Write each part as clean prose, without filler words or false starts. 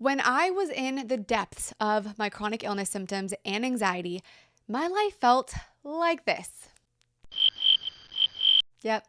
When I was in the depths of my chronic illness symptoms and anxiety, my life felt like this. Yep,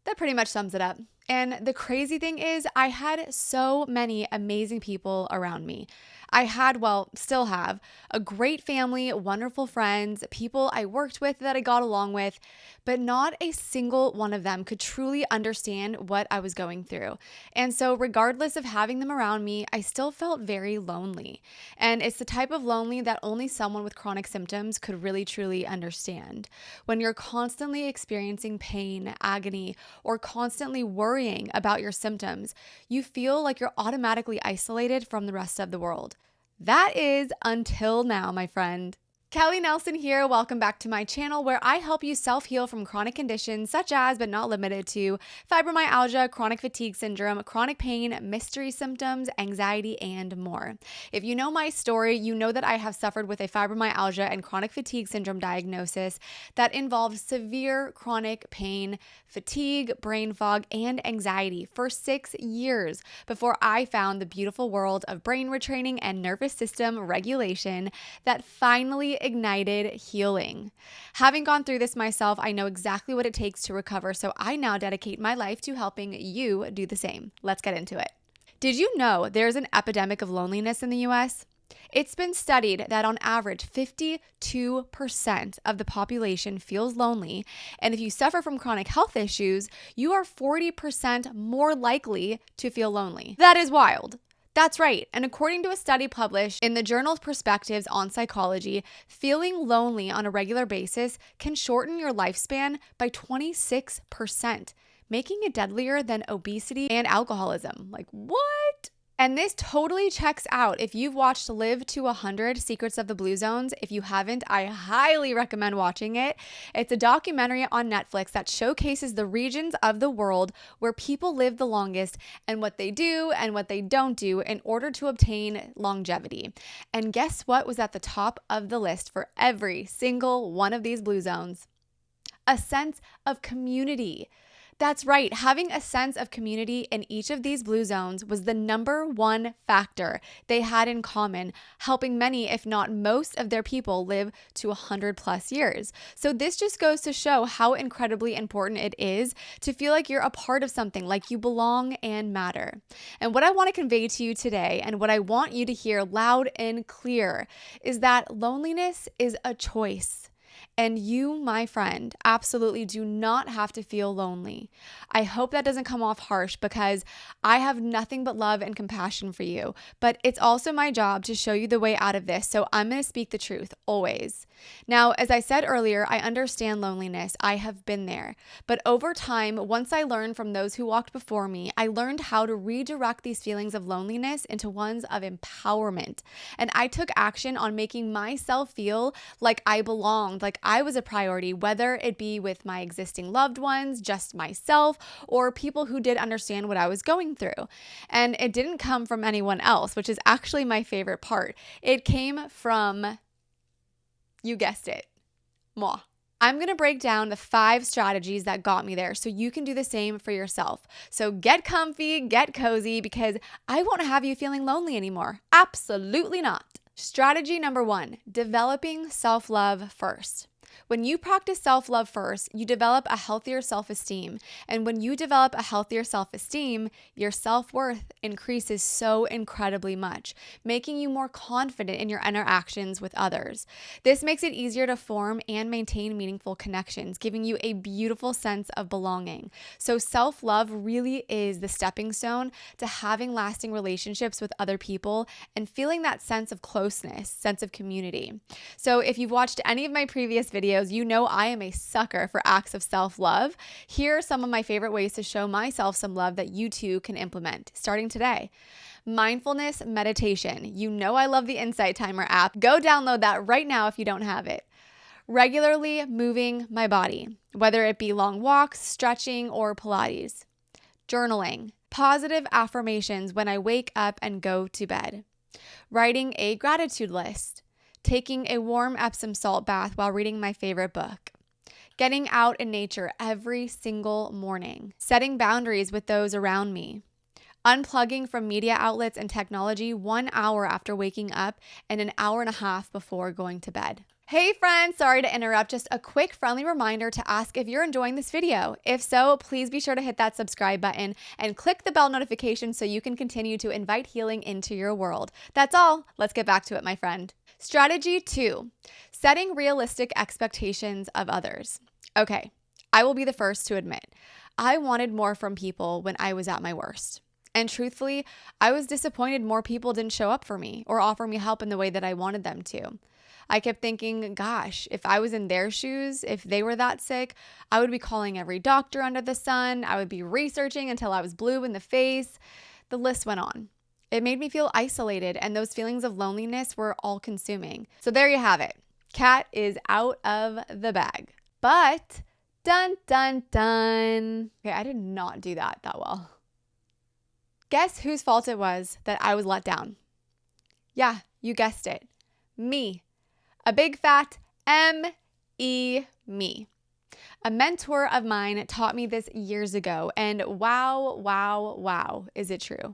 that pretty much sums it up. And the crazy thing is, I had so many amazing people around me. I had, still have, a great family, wonderful friends, people I worked with that I got along with, but not a single one of them could truly understand what I was going through. And so regardless of having them around me, I still felt very lonely. And it's the type of lonely that only someone with chronic symptoms could really truly understand. When you're constantly experiencing pain, agony, or constantly worrying about your symptoms, you feel like you're automatically isolated from the rest of the world. That is until now, my friend. Kelly Nelson here. Welcome back to my channel where I help you self-heal from chronic conditions such as, but not limited to, fibromyalgia, chronic fatigue syndrome, chronic pain, mystery symptoms, anxiety, and more. If you know my story, you know that I have suffered with a fibromyalgia and chronic fatigue syndrome diagnosis that involved severe chronic pain, fatigue, brain fog, and anxiety for 6 years before I found the beautiful world of brain retraining and nervous system regulation that finally ignited healing. Having gone through this myself, I know exactly what it takes to recover, so I now dedicate my life to helping you do the same. Let's get into it. Did you know there's an epidemic of loneliness in the US? It's been studied that on average, 52% of the population feels lonely, and if you suffer from chronic health issues, you are 40% more likely to feel lonely. That is wild. That's right. And according to a study published in the journal Perspectives on Psychology, feeling lonely on a regular basis can shorten your lifespan by 26%, making it deadlier than obesity and alcoholism. Like, what? And this totally checks out if you've watched Live to 100 Secrets of the Blue Zones. If you haven't, I highly recommend watching it. It's a documentary on Netflix that showcases the regions of the world where people live the longest and what they do and what they don't do in order to obtain longevity. And guess what was at the top of the list for every single one of these blue zones? A sense of community. That's right. Having a sense of community in each of these blue zones was the number one factor they had in common, helping many, if not most, of their people live to 100 plus years. So this just goes to show how incredibly important it is to feel like you're a part of something, like you belong and matter. And what I want to convey to you today, and what I want you to hear loud and clear, is that loneliness is a choice. And you, my friend, absolutely do not have to feel lonely. I hope that doesn't come off harsh because I have nothing but love and compassion for you. But it's also my job to show you the way out of this. So I'm going to speak the truth always. Now, as I said earlier, I understand loneliness. I have been there. But over time, once I learned from those who walked before me, I learned how to redirect these feelings of loneliness into ones of empowerment. And I took action on making myself feel like I belonged, like I was a priority, whether it be with my existing loved ones, just myself, or people who did understand what I was going through. And it didn't come from anyone else, which is actually my favorite part. It came from, you guessed it, moi. I'm going to break down the 5 strategies that got me there so you can do the same for yourself. So get comfy, get cozy, because I won't have you feeling lonely anymore. Absolutely not. Strategy number 1, developing self-love first. When you practice self-love first, you develop a healthier self-esteem. And when you develop a healthier self-esteem, your self-worth increases so incredibly much, making you more confident in your interactions with others. This makes it easier to form and maintain meaningful connections, giving you a beautiful sense of belonging. So self-love really is the stepping stone to having lasting relationships with other people and feeling that sense of closeness, sense of community. So if you've watched any of my previous videos, you know I am a sucker for acts of self-love. Here are some of my favorite ways to show myself some love that you too can implement, starting today. Mindfulness meditation. You know I love the Insight Timer app. Go download that right now if you don't have it. Regularly moving my body, whether it be long walks, stretching, or Pilates. Journaling. Positive affirmations when I wake up and go to bed. Writing a gratitude list. Taking a warm Epsom salt bath while reading my favorite book. Getting out in nature every single morning. Setting boundaries with those around me. Unplugging from media outlets and technology 1 hour after waking up and an hour and a half before going to bed. Hey friends, sorry to interrupt. Just a quick friendly reminder to ask if you're enjoying this video. If so, please be sure to hit that subscribe button and click the bell notification so you can continue to invite healing into your world. That's all. Let's get back to it, my friend. Strategy 2, setting realistic expectations of others. Okay, I will be the first to admit, I wanted more from people when I was at my worst. And truthfully, I was disappointed more people didn't show up for me or offer me help in the way that I wanted them to. I kept thinking, gosh, if I was in their shoes, if they were that sick, I would be calling every doctor under the sun. I would be researching until I was blue in the face. The list went on. It made me feel isolated, and those feelings of loneliness were all consuming. So there you have it. Cat is out of the bag. But, dun, dun, dun. Okay, I did not do that well. Guess whose fault it was that I was let down? Yeah, you guessed it. Me. A big fat M-E, me. A mentor of mine taught me this years ago, and wow, is it true?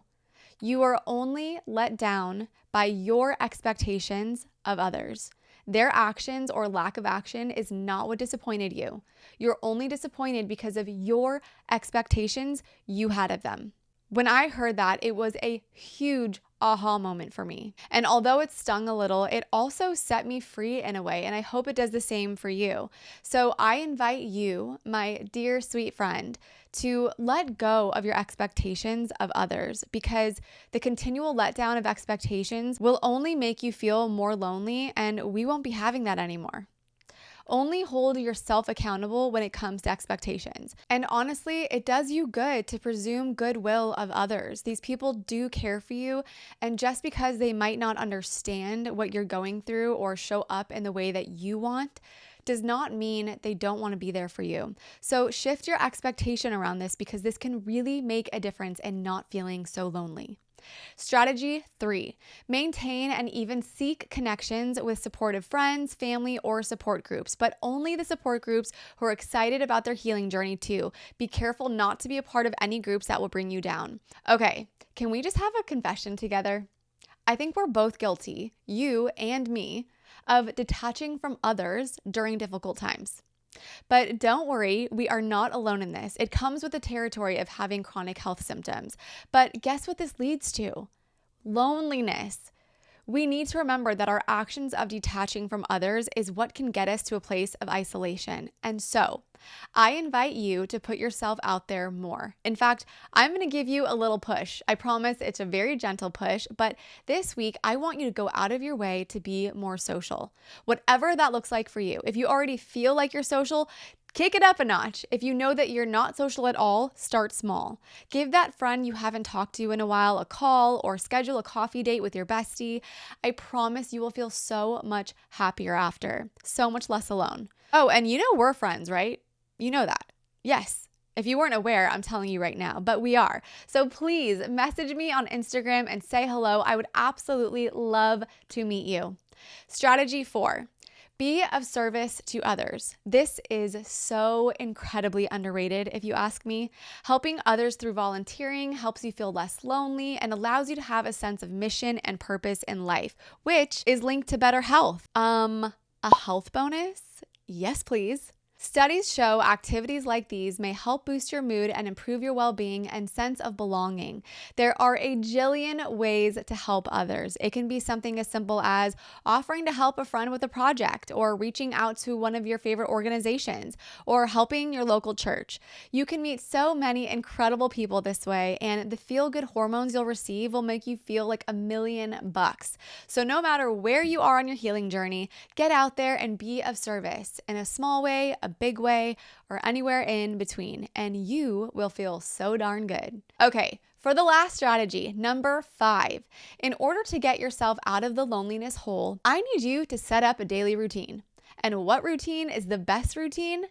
You are only let down by your expectations of others. Their actions or lack of action is not what disappointed you. You're only disappointed because of your expectations you had of them. When I heard that, it was a huge aha moment for me. And although it stung a little, it also set me free in a way, and I hope it does the same for you. So I invite you, my dear sweet friend, to let go of your expectations of others, because the continual letdown of expectations will only make you feel more lonely, and we won't be having that anymore. Only hold yourself accountable when it comes to expectations. And honestly, it does you good to presume goodwill of others. These people do care for you, and just because they might not understand what you're going through or show up in the way that you want, does not mean they don't want to be there for you. So shift your expectation around this, because this can really make a difference in not feeling so lonely. Strategy 3, maintain and even seek connections with supportive friends, family, or support groups, but only the support groups who are excited about their healing journey too. Be careful not to be a part of any groups that will bring you down. Okay, can we just have a confession together? I think we're both guilty, you and me, of detaching from others during difficult times. But don't worry, we are not alone in this. It comes with the territory of having chronic health symptoms. But guess what this leads to? Loneliness. We need to remember that our actions of detaching from others is what can get us to a place of isolation. And so, I invite you to put yourself out there more. In fact, I'm going to give you a little push. I promise it's a very gentle push, but this week I want you to go out of your way to be more social. Whatever that looks like for you. If you already feel like you're social, kick it up a notch. If you know that you're not social at all, start small. Give that friend you haven't talked to in a while a call, or schedule a coffee date with your bestie. I promise you will feel so much happier after, so much less alone. Oh, and you know we're friends, right? You know that. Yes. If you weren't aware, I'm telling you right now, but we are. So please message me on Instagram and say hello. I would absolutely love to meet you. Strategy 4. Be of service to others. This is so incredibly underrated, if you ask me. Helping others through volunteering helps you feel less lonely and allows you to have a sense of mission and purpose in life, which is linked to better health. A health bonus? Yes, please. Studies show activities like these may help boost your mood and improve your well-being and sense of belonging. There are a jillion ways to help others. It can be something as simple as offering to help a friend with a project, or reaching out to one of your favorite organizations, or helping your local church. You can meet so many incredible people this way, and the feel-good hormones you'll receive will make you feel like $1,000,000. So no matter where you are on your healing journey, get out there and be of service in a small way, a big way, or anywhere in between, and you will feel so darn good. Okay, for the last strategy, number 5, in order to get yourself out of the loneliness hole, I need you to set up a daily routine. And what routine is the best routine?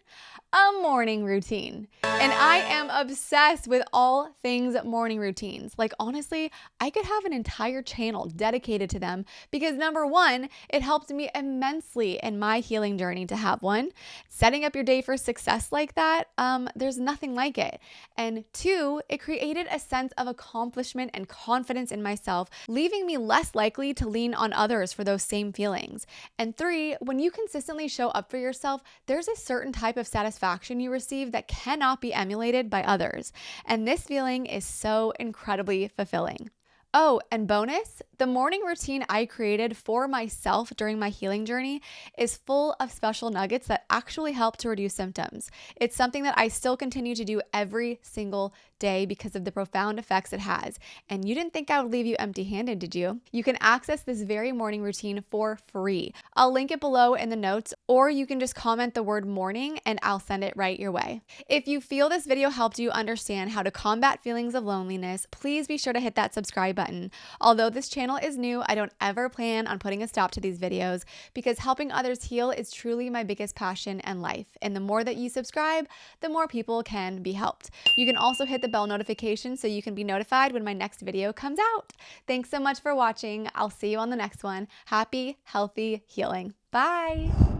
A morning routine. And I am obsessed with all things morning routines. Like, honestly, I could have an entire channel dedicated to them because number one, it helped me immensely in my healing journey to have one. Setting up your day for success like that, there's nothing like it. And two, it created a sense of accomplishment and confidence in myself, leaving me less likely to lean on others for those same feelings. And three, when you consistently show up for yourself, there's a certain type of satisfaction you receive that cannot be emulated by others. And this feeling is so incredibly fulfilling. Oh, and bonus, the morning routine I created for myself during my healing journey is full of special nuggets that actually help to reduce symptoms. It's something that I still continue to do every single day because of the profound effects it has. And you didn't think I would leave you empty-handed, did you? You can access this very morning routine for free. I'll link it below in the notes, or you can just comment the word morning and I'll send it right your way. If you feel this video helped you understand how to combat feelings of loneliness, please be sure to hit that subscribe button. Although this channel is new, I don't ever plan on putting a stop to these videos because helping others heal is truly my biggest passion and life. And the more that you subscribe, the more people can be helped. You can also hit the bell notification so you can be notified when my next video comes out. Thanks so much for watching. I'll see you on the next one. Happy, healthy healing. Bye.